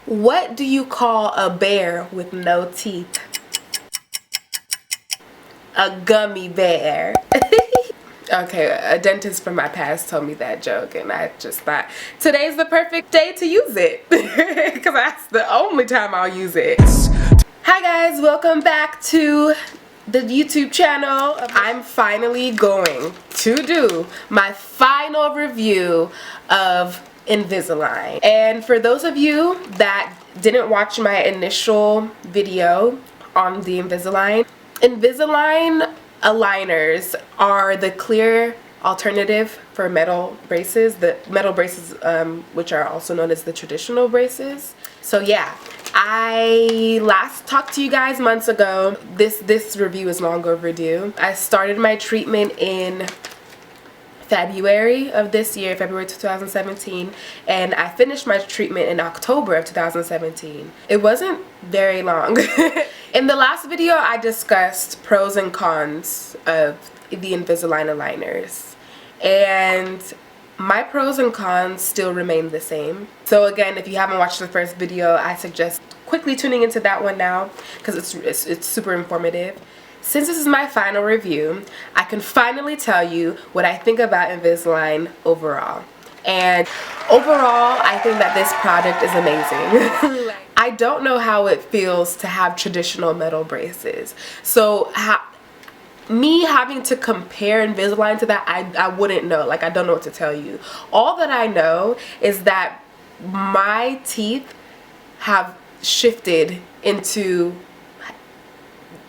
What do you call a bear with no teeth? A gummy bear. Okay, a dentist from my past told me that joke, and I just thought today's the perfect day to use it because that's the only time I'll use it. Hi guys, welcome back to the YouTube channel. I'm finally going to do my final review of Invisalign. And for those of you that didn't watch my initial video on the Invisalign aligners are the clear alternative for metal braces. The metal braces, which are also known as the traditional braces. So yeah, I last talked to you guys months ago. This review is long overdue. I started my treatment in February of this year, February 2017, and I finished my treatment in October of 2017. It wasn't very long. In the last video, I discussed pros and cons of the Invisalign aligners, and my pros and cons still remain the same. So again, if you haven't watched the first video, I suggest quickly tuning into that one now because it's super informative. Since this is my final review, I can finally tell you what I think about Invisalign overall. And overall, I think that this product is amazing. I don't know how it feels to have traditional metal braces. So me having to compare Invisalign to that, I wouldn't know. Like, I don't know what to tell you. All that I know is that my teeth have shifted into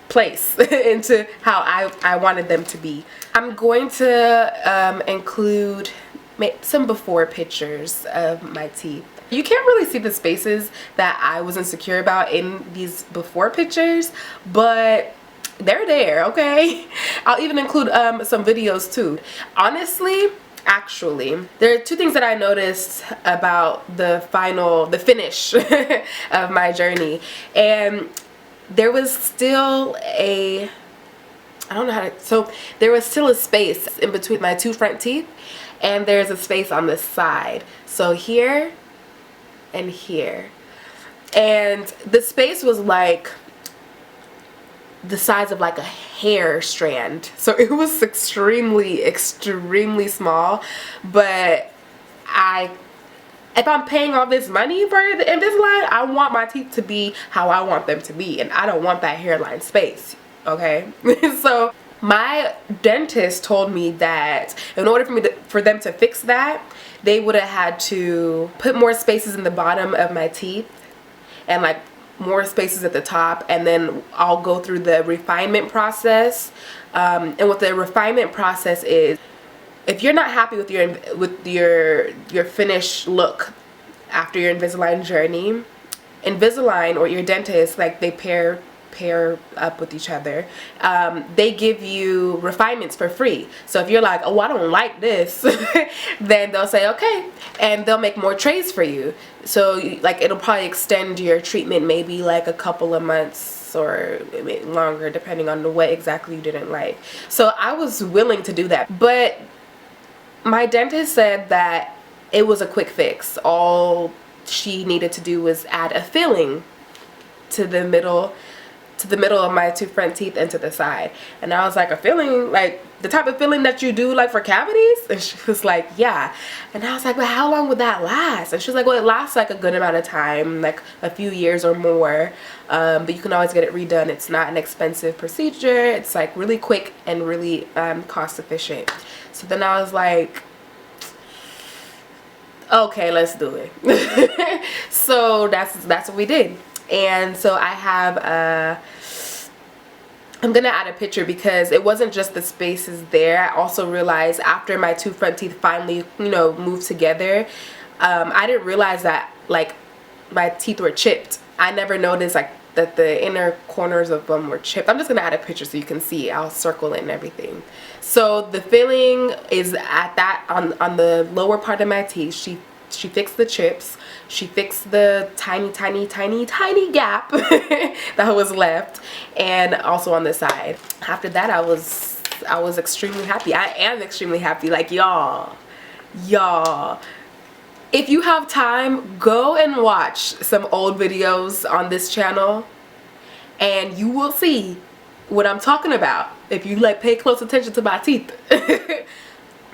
place into how I wanted them to be. I'm going to include some before pictures of my teeth. You can't really see the spaces that I was insecure about in these before pictures, but they're there, okay? I'll even include some videos too. Honestly, actually, there are two things that I noticed about the finish of my journey. And there was still there was still a space in between my two front teeth, and there's a space on this side. So here and here. And the space was like the size of like a hair strand. So it was extremely, extremely small, but if I'm paying all this money for the Invisalign, I want my teeth to be how I want them to be, and I don't want that hairline space, okay? So my dentist told me that in order for them to fix that, they would have had to put more spaces in the bottom of my teeth and like more spaces at the top, and then I'll go through the refinement process. And what the refinement process is, if you're not happy with your finished look after your Invisalign journey, Invisalign or your dentist, like, they pair up with each other. They give you refinements for free. So if you're like, oh, I don't like this, then they'll say okay, and they'll make more trays for you. So like, it'll probably extend your treatment maybe like a couple of months or maybe longer, depending on what exactly you didn't like. So I was willing to do that, but my dentist said that it was a quick fix. All she needed to do was add a filling to the middle of my two front teeth and to the side. And I was like, a filling? Like the type of filling that you do like for cavities? And she was like, yeah. And I was like, well, how long would that last? And she was like, well, it lasts like a good amount of time, like a few years or more, but you can always get it redone. It's not an expensive procedure. It's like really quick and really cost efficient. So then I was like, okay, let's do it. So that's what we did. And so I have I'm gonna add a picture because it wasn't just the spaces there. I also realized after my two front teeth finally, moved together, I didn't realize that like my teeth were chipped. I never noticed like that the inner corners of them were chipped. I'm just gonna add a picture so you can see. I'll circle it and everything. So the filling is at that on the lower part of my teeth. She fixed the chips. She fixed the tiny gap that was left, and also on the side. After that, I was extremely happy. I am extremely happy. Like, y'all, If you have time, go and watch some old videos on this channel and you will see what I'm talking about if you like pay close attention to my teeth.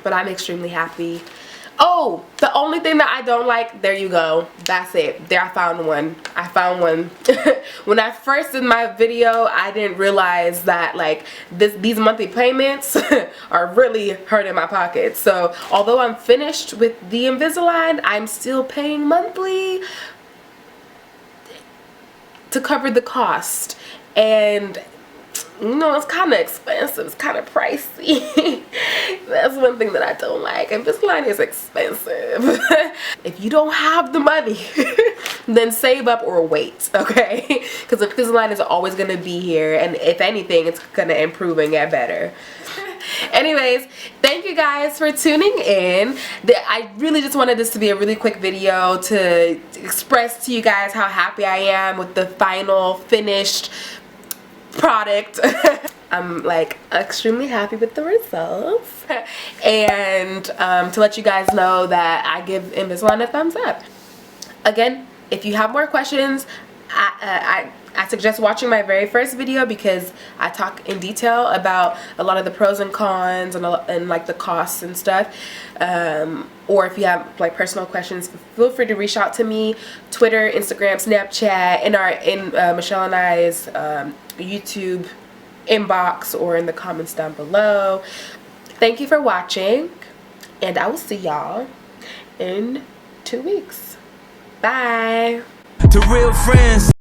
But I'm extremely happy. Oh, the only thing that I don't like, there you go. That's it. There, I found one. I found one. When I first did my video, I didn't realize that like these monthly payments are really hurting my pocket. So although I'm finished with the Invisalign, I'm still paying monthly to cover the cost. And you know, it's kind of expensive. It's kind of pricey. That's one thing that I don't like. Invisalign is expensive. If you don't have the money, then save up or wait, okay? Because Invisalign is always going to be here, and if anything, it's going to improve and get better. Anyways, thank you guys for tuning in. I really just wanted this to be a really quick video to express to you guys how happy I am with the final finished product. I'm like extremely happy with the results, and to let you guys know that I give Invisalign a thumbs up. Again, if you have more questions, I suggest watching my very first video because I talk in detail about a lot of the pros and cons and like the costs and stuff. Or if you have like personal questions, feel free to reach out to me. Twitter, Instagram, Snapchat, in Michelle and I's YouTube inbox or in the comments down below. Thank you for watching, and I will see y'all in 2 weeks. Bye. To real friends.